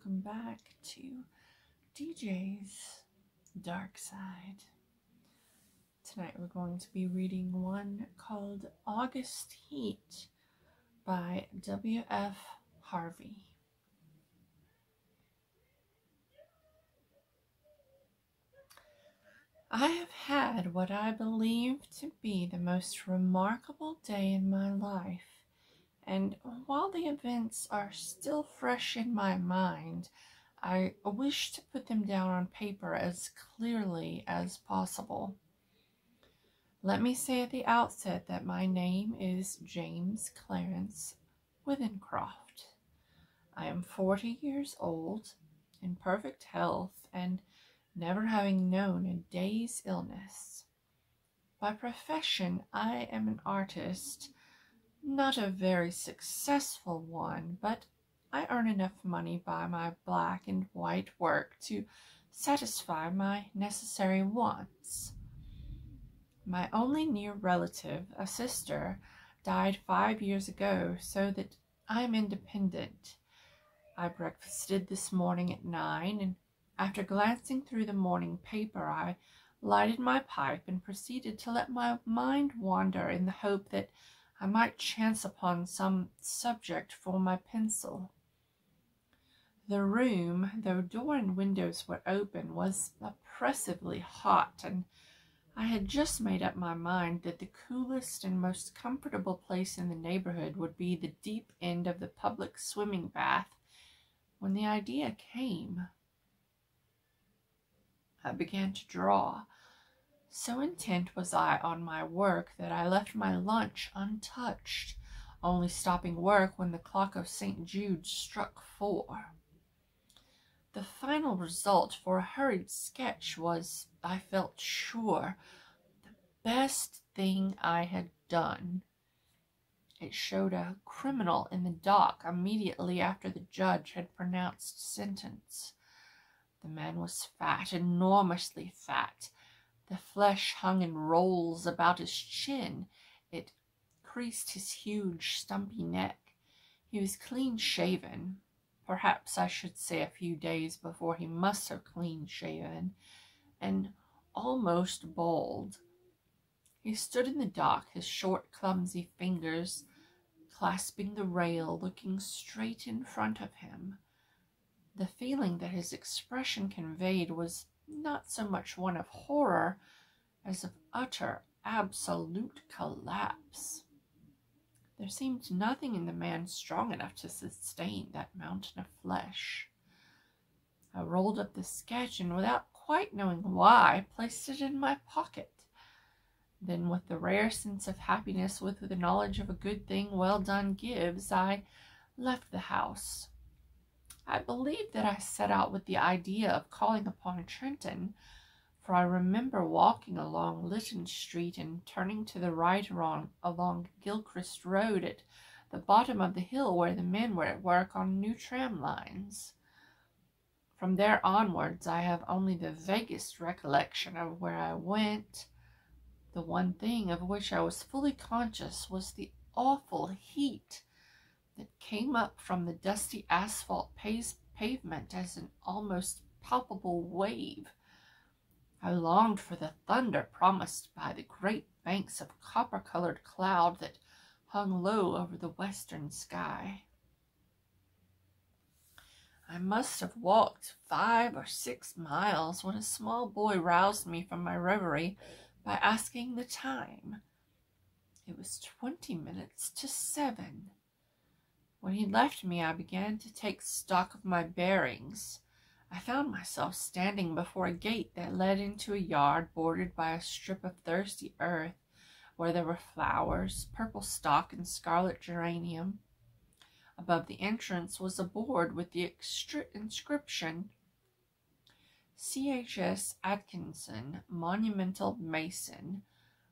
welcome back to DJ's Darkside. Tonight we're going to be reading one called August Heat by W.F. Harvey. I have had what I believe to be the most remarkable day in my life, and while the events are still fresh in my mind, I wish to put them down on paper as clearly as possible. Let me say at the outset that my name is James Clarence Withencroft. I am 40 years old, in perfect health, and never having known a day's illness. By profession, I am an artist, not a very successful one, but I earn enough money by my black and white work to satisfy my necessary wants. My only near relative, a sister, died 5 years ago, so that I am independent. I breakfasted this morning at 9, and after glancing through the morning paper, I lighted my pipe and proceeded to let my mind wander in the hope that I might chance upon some subject for my pencil. The room, though door and windows were open, was oppressively hot, and I had just made up my mind that the coolest and most comfortable place in the neighborhood would be the deep end of the public swimming bath, when the idea came. I began to draw. So intent was I on my work that I left my lunch untouched, only stopping work when the clock of St. Jude struck 4. The final result for a hurried sketch was, I felt sure, the best thing I had done. It showed a criminal in the dock immediately after the judge had pronounced sentence. The man was fat, enormously fat. The flesh hung in rolls about his chin. It creased his huge, stumpy neck. He was clean-shaven. Perhaps I should say a few days before he must have clean-shaven, and almost bald. He stood in the dock, his short, clumsy fingers clasping the rail, looking straight in front of him. The feeling that his expression conveyed was not so much one of horror as of utter, absolute collapse. There seemed nothing in the man strong enough to sustain that mountain of flesh. I rolled up the sketch and, without quite knowing why, placed it in my pocket. Then, with the rare sense of happiness with the knowledge of a good thing well done gives, I left the house. I believe that I set out with the idea of calling upon Trenton, for I remember walking along Lytton Street and turning to the right along Gilchrist Road at the bottom of the hill where the men were at work on new tram lines. From there onwards I have only the vaguest recollection of where I went. The one thing of which I was fully conscious was the awful heat that came up from the dusty asphalt pavement as an almost palpable wave. I longed for the thunder promised by the great banks of copper-colored cloud that hung low over the western sky. I must have walked 5 or 6 miles when a small boy roused me from my reverie by asking the time. It was 20 minutes to 7. When he left me, I began to take stock of my bearings. I found myself standing before a gate that led into a yard bordered by a strip of thirsty earth, where there were flowers, purple stock and scarlet geranium. Above the entrance was a board with the inscription, C.H.S. Atkinson, Monumental Mason,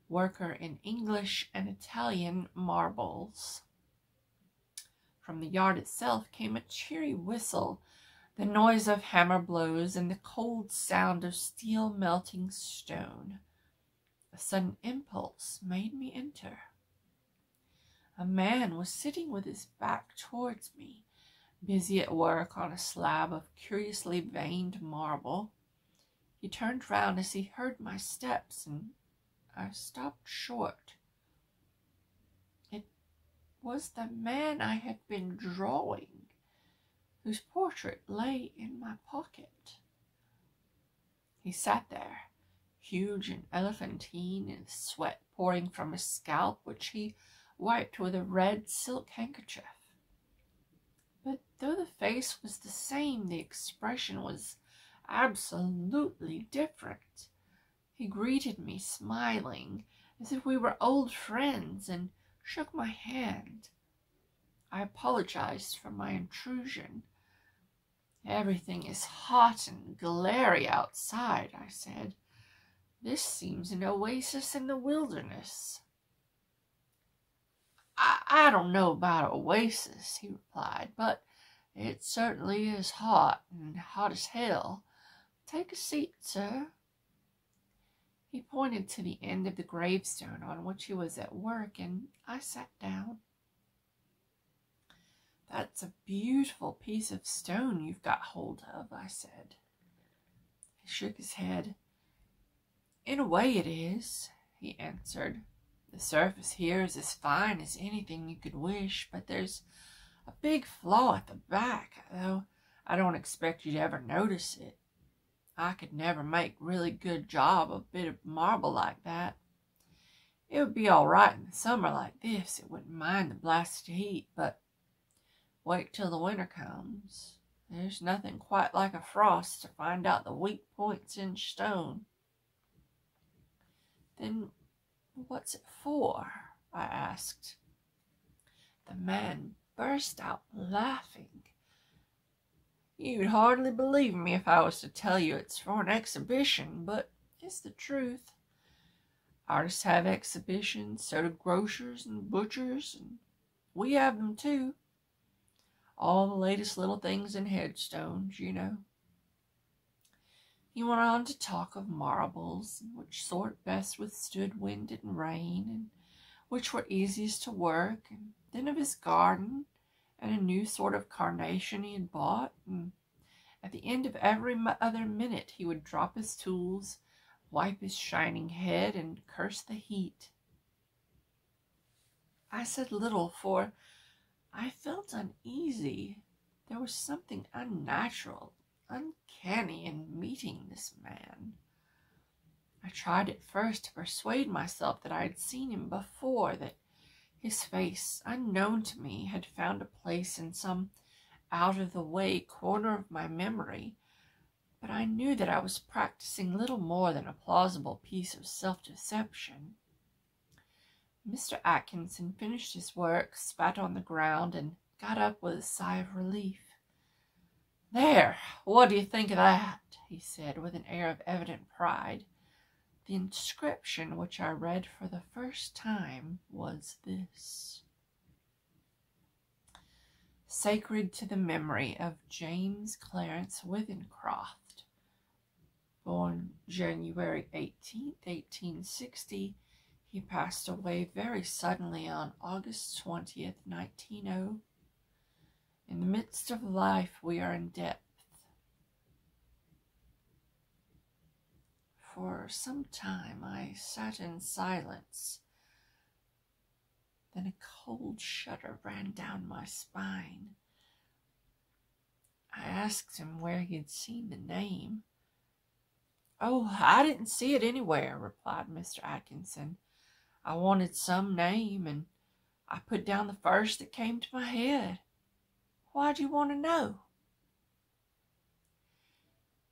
Worker in English and Italian Marbles. From the yard itself came a cheery whistle, the noise of hammer blows, and the cold sound of steel melting stone. A sudden impulse made me enter. A man was sitting with his back towards me, Busy at work on a slab of curiously veined marble, he turned round as he heard my steps, and I stopped short. It was the man I had been drawing, whose portrait lay in my pocket. He sat there, huge and elephantine, and sweat pouring from his scalp, which he wiped with a red silk handkerchief. But though the face was the same, the expression was absolutely different. He greeted me smiling, as if we were old friends, and shook my hand. I apologized for my intrusion. "Everything is hot and glary outside," I said. "This seems an oasis in the wilderness." I don't know about oasis," he replied, "but it certainly is hot, and hot as hell. Take a seat, sir." He pointed to the end of the gravestone on which he was at work, and I sat down. "That's a beautiful piece of stone you've got hold of," I said. He shook his head. "In a way it is," he answered. "The surface here is as fine as anything you could wish, but there's a big flaw at the back, though I don't expect you'd ever notice it. I could never make really good job of a bit of marble like that. It would be all right in the summer like this. It wouldn't mind the blasted heat, but wait till the winter comes. There's nothing quite like a frost to find out the weak points in stone." "Then what's it for?" I asked. The man burst out laughing. "You'd hardly believe me if I was to tell you it's for an exhibition, but it's the truth. Artists have exhibitions, so do grocers and butchers, and we have them too. All the latest little things in headstones, you know." He went on to talk of marbles, and which sort best withstood wind and rain, and which were easiest to work, and then of his garden, and a new sort of carnation he had bought, and at the end of every other minute he would drop his tools, wipe his shining head, and curse the heat. I said little, for I felt uneasy. There was something unnatural, uncanny in meeting this man. I tried at first to persuade myself that I had seen him before, that his face, unknown to me, had found a place in some out-of-the-way corner of my memory, but I knew that I was practicing little more than a plausible piece of self-deception. Mr. Atkinson finished his work, spat on the ground, and got up with a sigh of relief. "There, what do you think of that?" he said, with an air of evident pride. The inscription which I read for the first time was this: "Sacred to the memory of James Clarence Withencroft, born January 18th, 1860. He passed away very suddenly on August 20th, 1900. In the midst of life we are in depth." For some time I sat in silence. Then a cold shudder ran down my spine. I asked him where he had seen the name. "Oh, I didn't see it anywhere," replied Mr. Atkinson. "I wanted some name, and I put down the first that came to my head. Why'd you want to know?"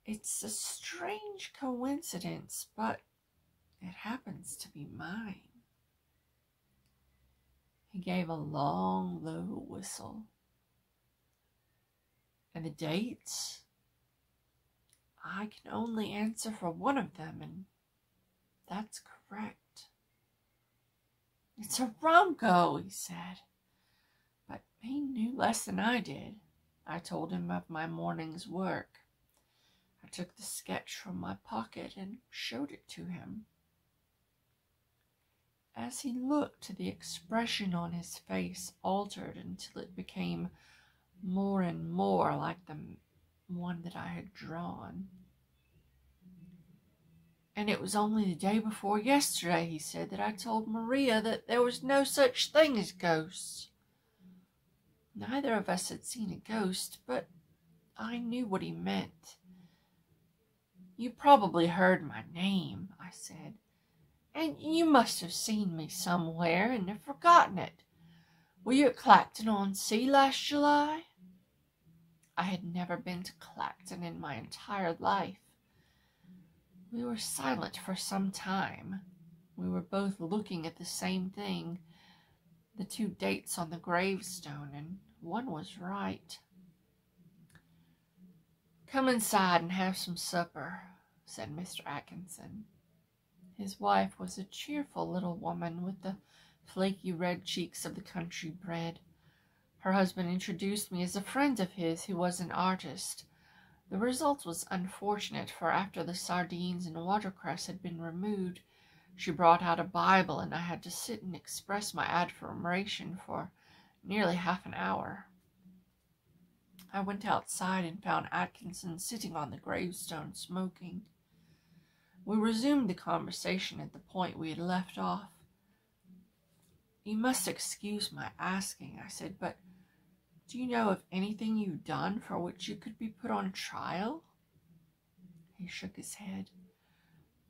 "It's a strange coincidence, but it happens to be mine." He gave a long, low whistle. "And the dates?" "I can only answer for one of them, and that's correct." "It's a rum go," he said. But he knew less than I did. I told him of my morning's work. I took the sketch from my pocket and showed it to him. As he looked, the expression on his face altered until it became more and more like the one that I had drawn. And it was only the day before yesterday, he said, that I told Maria that there was no such thing as ghosts. Neither of us had seen a ghost, but I knew what he meant. You probably heard my name, I said, and you must have seen me somewhere and have forgotten it. Were you at Clacton-on-Sea last July? I had never been to Clacton in my entire life. We were silent for some time. We were both looking at the same thing, the 2 dates on the gravestone, and one was right. Come inside and have some supper, said Mr. Atkinson. His wife was a cheerful little woman with the flaky red cheeks of the country bred. Her husband introduced me as a friend of his who was an artist. The result was unfortunate, for after the sardines and watercress had been removed, she brought out a Bible, and I had to sit and express my admiration for nearly half an hour. I went outside and found Atkinson sitting on the gravestone smoking. We resumed the conversation at the point we had left off. You must excuse my asking, I said, but do you know of anything you've done for which you could be put on trial? He shook his head.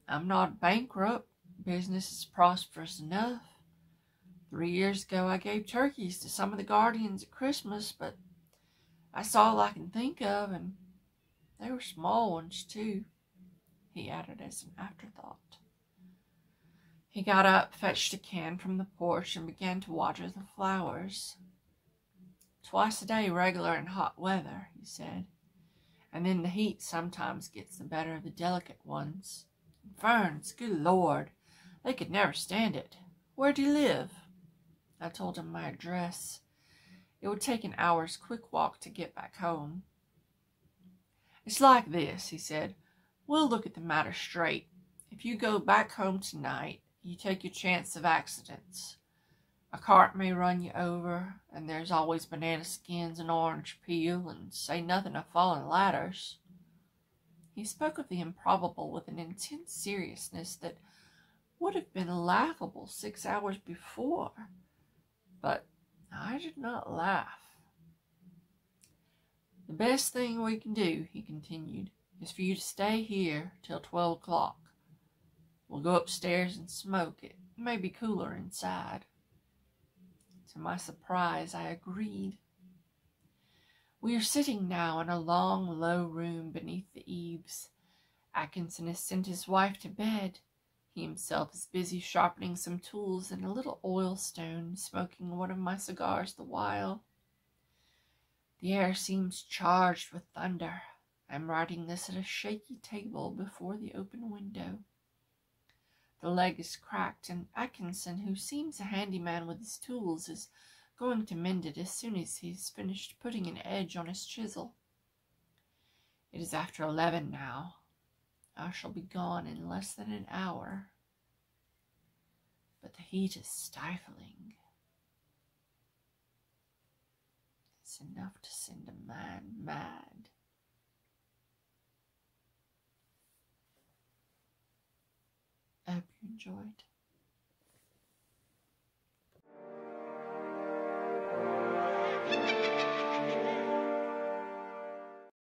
I'm not bankrupt. Business is prosperous enough. 3 years ago I gave turkeys to some of the guardians at Christmas, but that's all I can think of, and they were small ones too, he added as an afterthought. He got up, fetched a can from the porch, and began to water the flowers. Twice a day regular in hot weather, he said, and then the heat sometimes gets the better of the delicate ones. Ferns, good Lord, they could never stand it. Where do you live? I told him my address. It would take an hour's quick walk to get back home. It's like this, he said. We'll look at the matter straight. If you go back home tonight, you take your chance of accidents. A cart may run you over, and there's always banana skins and orange peel, and say nothing of falling ladders. He spoke of the improbable with an intense seriousness that would have been laughable 6 hours before, but I did not laugh. The best thing we can do, he continued, is for you to stay here till 12 o'clock. We'll go upstairs and smoke. It may be cooler inside. To my surprise, I agreed. We are sitting now in a long, low room beneath the eaves. Atkinson has sent his wife to bed. He himself is busy sharpening some tools in a little oil stone, smoking one of my cigars the while. The air seems charged with thunder. I am writing this at a shaky table before the open window. The leg is cracked, and Atkinson, who seems a handyman with his tools, is going to mend it as soon as he's finished putting an edge on his chisel. It is after 11 now. I shall be gone in less than an hour. But the heat is stifling. It's enough to send a man mad. I hope you enjoyed.